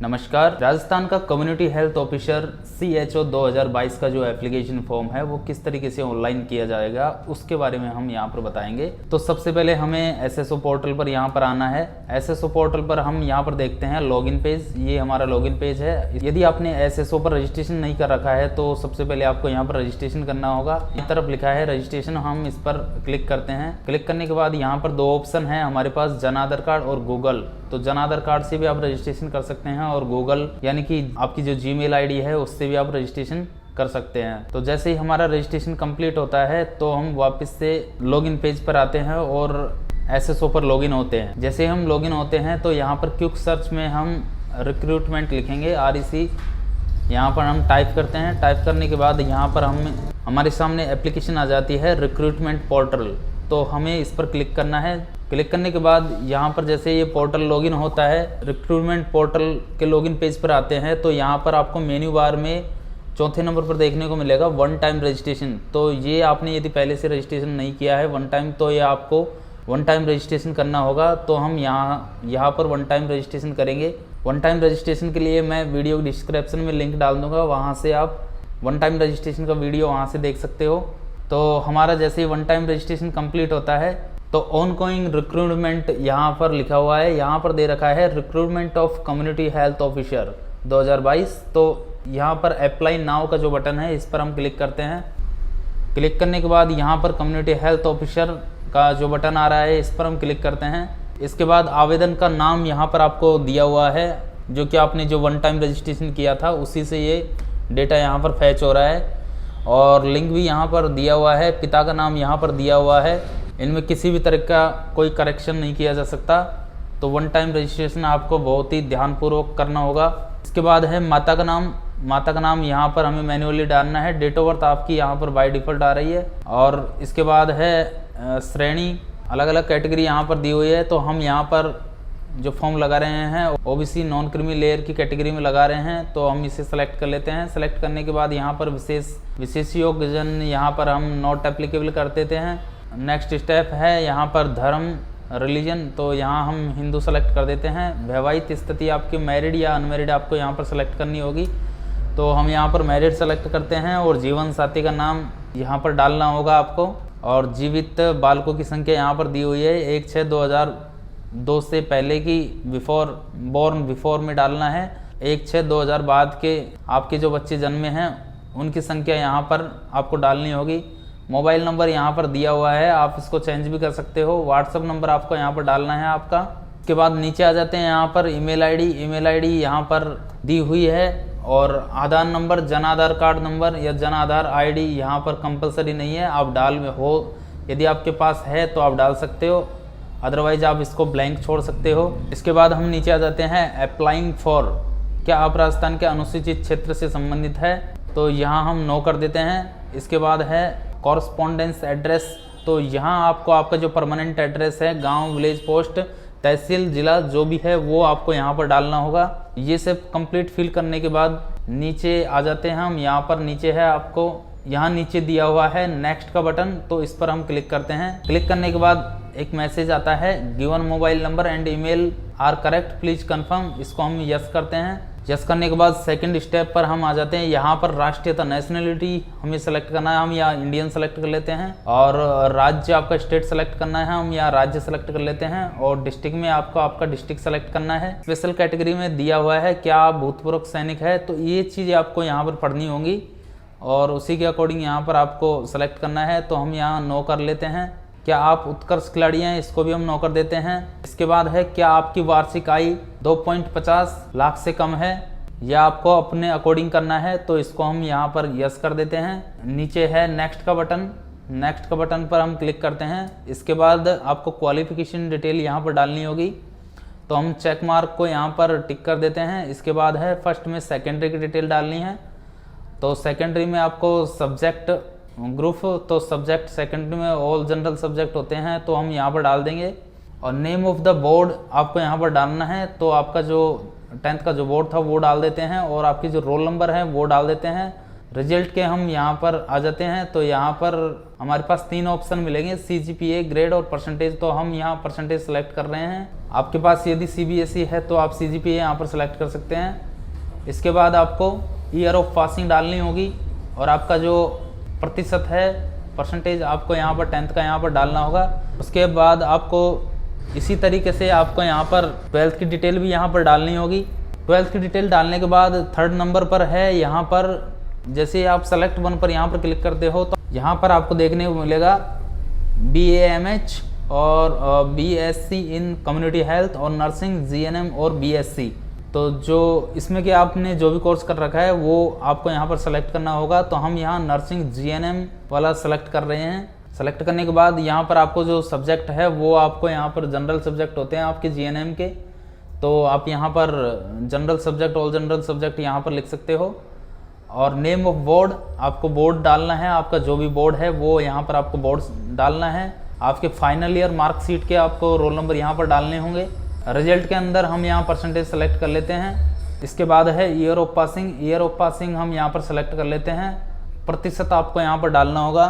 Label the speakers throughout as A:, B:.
A: नमस्कार। राजस्थान का community health officer CHO 2022 का जो एप्लीकेशन फॉर्म है वो किस तरीके से ऑनलाइन किया जाएगा उसके बारे में हम यहाँ पर बताएंगे। तो सबसे पहले हमें SSO पोर्टल पर यहाँ पर आना है। SSO पोर्टल पर हम यहाँ पर देखते हैं लॉगिन पेज। ये हमारा लॉगिन पेज है। यदि आपने SSO पर रजिस्ट्रेशन नहीं कर रखा है तो सबसे पहले आपको यहाँ पर रजिस्ट्रेशन करना होगा। इस तरफ लिखा है रजिस्ट्रेशन, हम इस पर क्लिक करते हैं। क्लिक करने के बाद यहाँ पर दो ऑप्शन है हमारे पास, जन आधार कार्ड और गूगल। तो जन आधार कार्ड से भी आप रजिस्ट्रेशन कर सकते हैं और गूगल यानी कि आपकी जो Gmail ID है उससे भी आप रजिस्ट्रेशन कर सकते हैं। तो जैसे ही हमारा रजिस्ट्रेशन कंप्लीट होता है तो हम वापस से लॉगिन पेज पर आते हैं और SSO पर लॉगिन होते हैं। जैसे हम लॉगिन होते हैं तो यहाँ पर क्विक सर्च में हम रिक्रूटमेंट लिखेंगे, REC यहाँ पर हम टाइप करते हैं। टाइप करने के बाद यहाँ पर हमारे सामने एप्लीकेशन आ जाती है रिक्रूटमेंट पोर्टल। तो हमें इस पर क्लिक करना है। क्लिक करने के बाद यहाँ पर जैसे ये पोर्टल लॉगिन होता है, रिक्रूटमेंट पोर्टल के लॉगिन पेज पर आते हैं तो यहाँ पर आपको मेन्यू बार में चौथे नंबर पर देखने को मिलेगा वन टाइम रजिस्ट्रेशन। तो ये आपने यदि पहले से रजिस्ट्रेशन नहीं किया है वन टाइम तो ये आपको वन टाइम रजिस्ट्रेशन करना होगा। तो हम यहाँ पर वन टाइम रजिस्ट्रेशन करेंगे। वन टाइम रजिस्ट्रेशन के लिए मैं वीडियो डिस्क्रिप्शन में लिंक डाल दूँगा, वहाँ से आप वन टाइम रजिस्ट्रेशन का वीडियो वहाँ से देख सकते हो। तो हमारा जैसे ही वन टाइम रजिस्ट्रेशन कंप्लीट होता है तो ऑनगोइंग रिक्रूटमेंट यहाँ पर लिखा हुआ है, यहाँ पर दे रखा है recruitment of community health officer 2022। तो यहाँ पर अप्लाई नाउ का जो बटन है इस पर हम क्लिक करते हैं। क्लिक करने के बाद यहाँ पर कम्युनिटी हेल्थ ऑफिसर का जो बटन आ रहा है इस पर हम क्लिक करते हैं। इसके बाद आवेदन का नाम यहाँ पर आपको दिया हुआ है, जो कि आपने जो वन टाइम रजिस्ट्रेशन किया था उसी से ये डेटा यहाँ पर फैच हो रहा है। और लिंक भी यहाँ पर दिया हुआ है, पिता का नाम यहाँ पर दिया हुआ है। इनमें किसी भी तरह का कोई करेक्शन नहीं किया जा सकता। तो वन टाइम रजिस्ट्रेशन आपको बहुत ही ध्यानपूर्वक करना होगा। इसके बाद है माता का नाम। माता का नाम यहाँ पर हमें मैन्युअली डालना है। डेट ऑफ बर्थ आपकी यहाँ पर बाय डिफ़ॉल्ट आ रही है। और इसके बाद है श्रेणी, अलग अलग कैटेगरी यहाँ पर दी हुई है। तो हम यहाँ पर जो फॉर्म लगा रहे हैं OBC नॉन क्रीमी लेयर की कैटेगरी में लगा रहे हैं, तो हम इसे सेलेक्ट कर लेते हैं। सेलेक्ट करने के बाद यहाँ पर विशेष योग्यजन यहाँ पर हम नॉट एप्लीकेबल कर देते हैं। नेक्स्ट स्टेप है यहाँ पर धर्म, रिलीजन, तो यहाँ हम हिंदू सेलेक्ट कर देते हैं। वैवाहिक स्थिति आपकी मैरिड या अनमैरिड आपको यहाँ पर सेलेक्ट करनी होगी। तो हम यहाँ पर मैरिड सेलेक्ट करते हैं और जीवन साथी का नाम यहाँ पर डालना होगा आपको। और जीवित बालकों की संख्या यहाँ पर दी हुई है 1/6/2002 से पहले की बॉर्न बिफोर में डालना है। 1/6/2000 बाद के आपके जो बच्चे जन्मे हैं उनकी संख्या यहाँ पर आपको डालनी होगी। मोबाइल नंबर यहाँ पर दिया हुआ है, आप इसको चेंज भी कर सकते हो। व्हाट्सअप नंबर आपको यहाँ पर डालना है आपका। उसके बाद नीचे आ जाते हैं यहाँ पर ईमेल आईडी यहाँ पर दी हुई है। और आधार number, Jan Aadhaar card number या जन आधार ID यहाँ पर कंपलसरी नहीं है, आप यदि आपके पास है तो आप डाल सकते हो, अदरवाइज आप इसको ब्लैंक छोड़ सकते हो। इसके बाद हम नीचे आ जाते हैं अप्लाइंग फॉर, क्या आप राजस्थान के अनुसूचित क्षेत्र से संबंधित है, तो यहाँ हम नो कर देते हैं। इसके बाद है कॉरस्पॉन्डेंस एड्रेस, तो यहाँ आपको आपका जो परमानेंट एड्रेस है, गांव, विलेज, पोस्ट, तहसील, जिला जो भी है वो आपको यहाँ पर डालना होगा। ये सब कंप्लीट फिल करने के बाद नीचे आ जाते हैं हम। यहाँ पर नीचे है आपको, यहाँ नीचे दिया हुआ है नेक्स्ट का बटन, तो इस पर हम क्लिक करते हैं। क्लिक करने के बाद एक मैसेज आता है, given mobile number and email are correct, please confirm. इसको हम यस करते हैं। यस करने के बाद सेकंड स्टेप पर हम आ जाते हैं। यहाँ पर राष्ट्रीयता, नेशनलिटी हमें सेलेक्ट करना है, हम यहाँ इंडियन सेलेक्ट कर लेते हैं। और राज्य आपका स्टेट सेलेक्ट करना है, हम यहाँ राज्य सेलेक्ट कर लेते हैं। और डिस्ट्रिक्ट में आपको आपका डिस्ट्रिक्ट सेलेक्ट करना है। स्पेशल कैटेगरी में दिया हुआ है क्या आप भूतपूर्व सैनिक है, तो ये चीज़ें आपको यहाँ पर पढ़नी होंगी और उसी के अकॉर्डिंग यहाँ पर आपको सेलेक्ट करना है। तो हम यहाँ नो कर लेते हैं। क्या आप उत्कर्ष खिलाड़ी हैं, इसको भी हम नो कर देते हैं। इसके बाद है क्या आपकी वार्षिक आय 2.50 लाख से कम है, या आपको अपने अकॉर्डिंग करना है, तो इसको हम यहाँ पर यस कर देते हैं। नीचे है नेक्स्ट का बटन, नेक्स्ट का बटन पर हम क्लिक करते हैं। इसके बाद आपको क्वालिफिकेशन डिटेल यहाँ पर डालनी होगी, तो हम चेक मार्क को यहाँ पर टिक कर देते हैं। इसके बाद है फर्स्ट में सेकेंडरी की डिटेल डालनी है, तो सेकेंडरी में आपको सब्जेक्ट ग्रुप, तो सब्जेक्ट सेकेंडरी में ऑल जनरल सब्जेक्ट होते हैं, तो हम यहाँ पर डाल देंगे। और नेम ऑफ द बोर्ड आपको यहाँ पर डालना है, तो आपका जो 10th का जो बोर्ड था वो डाल देते हैं और आपकी जो रोल नंबर है वो डाल देते हैं। रिजल्ट के हम यहाँ पर आ जाते हैं तो यहाँ पर हमारे पास 3 ऑप्शन मिलेंगे, CGPA, ग्रेड और परसेंटेज। तो हम यहाँ परसेंटेज सेलेक्ट कर रहे हैं। आपके पास यदि CBSE है तो आप CGPA यहाँ पर सेलेक्ट कर सकते हैं। इसके बाद आपको ईयर ऑफ पासिंग डालनी होगी और आपका जो प्रतिशत है परसेंटेज आपको यहाँ पर 10th का यहाँ पर डालना होगा। उसके बाद आपको इसी तरीके से आपको यहाँ पर 12th की डिटेल भी यहाँ पर डालनी होगी। 12th की डिटेल डालने के बाद 3rd नंबर पर है यहाँ पर, जैसे आप सेलेक्ट 1 पर यहाँ पर क्लिक करते हो तो यहाँ पर आपको देखने को मिलेगा BAMH और BSc इन कम्युनिटी हेल्थ और नर्सिंग, GNM और BSc। तो जो इसमें कि आपने जो भी कोर्स कर रखा है वो आपको यहाँ पर सेलेक्ट करना होगा। तो हम यहाँ नर्सिंग GNM वाला सेलेक्ट कर रहे हैं। सेलेक्ट करने के बाद यहाँ पर आपको जो सब्जेक्ट है वो आपको यहाँ पर जनरल सब्जेक्ट होते हैं आपके GNM के, तो आप यहाँ पर general subject, all general subject यहाँ पर लिख सकते हो। और नेम ऑफ बोर्ड, आपको बोर्ड डालना है, आपका जो भी बोर्ड है वो यहाँ पर आपको बोर्ड डालना है। आपके फाइनल ईयर मार्कशीट के आपको रोल नंबर यहाँ पर डालने होंगे। रिजल्ट के अंदर हम यहाँ परसेंटेज सेलेक्ट कर लेते हैं। इसके बाद है year of passing. Year of passing हम यहाँ पर सेलेक्ट कर लेते हैं। प्रतिशत आपको यहाँ पर डालना होगा।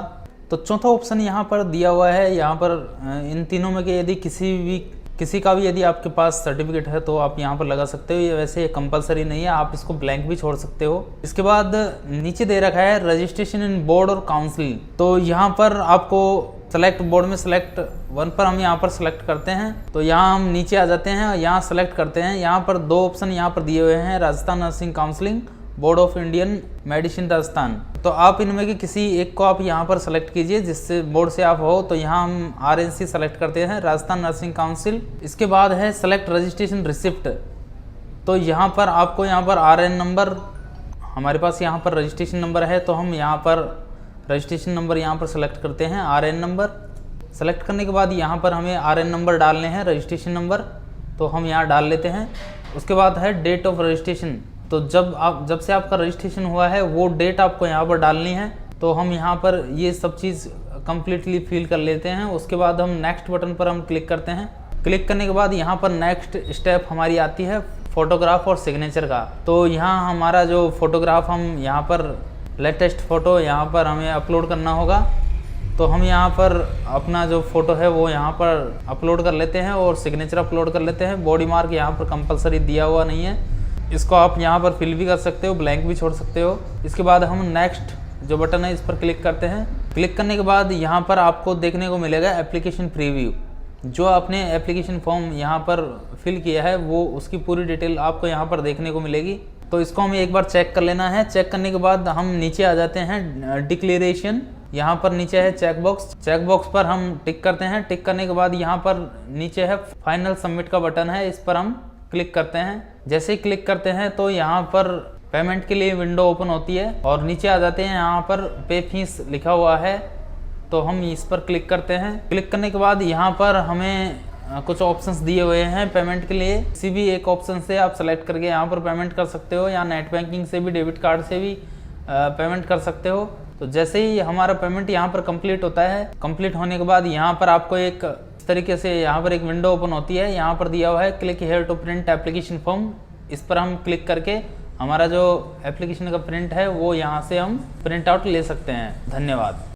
A: तो चौथा ऑप्शन यहाँ पर दिया हुआ है, यहाँ पर इन तीनों में के यदि किसी का भी यदि आपके पास सर्टिफिकेट है तो आप यहाँ पर लगा सकते हो। ये वैसे कंपलसरी नहीं है, आप इसको ब्लैंक भी छोड़ सकते हो। इसके बाद नीचे दे रखा है रजिस्ट्रेशन इन बोर्ड और काउंसिल। तो यहाँ पर आपको सेलेक्ट बोर्ड में सेलेक्ट 1 पर हम यहाँ पर सेलेक्ट करते हैं। तो यहाँ हम नीचे आ जाते हैं, यहाँ सेलेक्ट करते हैं। यहाँ पर 2 ऑप्शन यहाँ पर दिए हुए हैं, Rajasthan nursing counselling, board of Indian medicine Rajasthan. तो आप इनमें के किसी एक को आप यहाँ पर सेलेक्ट कीजिए जिससे बोर्ड से आप हो। तो यहाँ हम RNC सेलेक्ट करते हैं, राजस्थान नर्सिंग काउंसिल। इसके बाद है सेलेक्ट रजिस्ट्रेशन रिसिप्ट। तो यहाँ पर आपको यहाँ पर RN नंबर, हमारे पास यहाँ पर रजिस्ट्रेशन नंबर है तो हम यहाँ पर रजिस्ट्रेशन नंबर यहाँ पर सेलेक्ट करते हैं, RN नंबर। सेलेक्ट करने के बाद यहाँ पर हमें RN नंबर डालने हैं, रजिस्ट्रेशन नंबर, तो हम यहाँ डाल लेते हैं। उसके बाद है डेट ऑफ रजिस्ट्रेशन। तो जब से आपका रजिस्ट्रेशन हुआ है वो डेट आपको यहाँ पर डालनी है। तो हम यहाँ पर ये सब चीज़ कम्प्लीटली फिल कर लेते हैं। उसके बाद हम नेक्स्ट बटन पर हम क्लिक करते हैं। क्लिक करने के बाद यहाँ पर नेक्स्ट स्टेप हमारी आती है फोटोग्राफ और सिग्नेचर का। तो यहाँ हमारा जो फोटोग्राफ, हम यहाँ पर लेटेस्ट फ़ोटो यहाँ पर हमें अपलोड करना होगा। तो हम यहाँ पर अपना जो फ़ोटो है वो यहाँ पर अपलोड कर लेते हैं और सिग्नेचर अपलोड कर लेते हैं। बॉडी मार्क यहाँ पर कंपलसरी दिया हुआ नहीं है, इसको आप यहाँ पर फिल भी कर सकते हो, ब्लैंक भी छोड़ सकते हो। इसके बाद हम नेक्स्ट जो बटन है इस पर क्लिक करते हैं। क्लिक करने के बाद यहाँ पर आपको देखने को मिलेगा एप्लीकेशन प्रीव्यू। जो आपने एप्लीकेशन फॉर्म यहाँ पर फिल किया है वो उसकी पूरी डिटेल आपको यहाँ पर देखने को मिलेगी। तो इसको हमें एक बार चेक कर लेना है। चेक करने के बाद हम नीचे आ जाते हैं डिक्लेरेशन। यहाँ पर नीचे है चेक बॉक्स। चेक बॉक्स पर हम टिक करते हैं। टिक करने के बाद यहाँ पर नीचे है फाइनल सबमिट का बटन है, इस पर हम क्लिक करते हैं। जैसे ही क्लिक करते हैं तो यहाँ पर पेमेंट के लिए विंडो ओपन होती है और नीचे आ जाते हैं। यहाँ पर पे फीस लिखा हुआ है तो हम इस पर क्लिक करते हैं। क्लिक करने के बाद यहाँ पर हमें कुछ ऑप्शंस दिए हुए हैं पेमेंट के लिए। किसी भी एक ऑप्शन से आप सेलेक्ट करके यहाँ पर पेमेंट कर सकते हो, या नेट बैंकिंग से भी, डेबिट कार्ड से भी पेमेंट कर सकते हो। तो जैसे ही हमारा पेमेंट यहाँ पर कंप्लीट होता है, कंप्लीट होने के बाद यहाँ पर आपको एक इस तरीके से यहाँ पर एक विंडो ओपन होती है। यहाँ पर दिया हुआ है click here to print application form. इस पर हम क्लिक करके हमारा जो एप्लीकेशन का प्रिंट है वो यहाँ से हम प्रिंट आउट ले सकते हैं। धन्यवाद।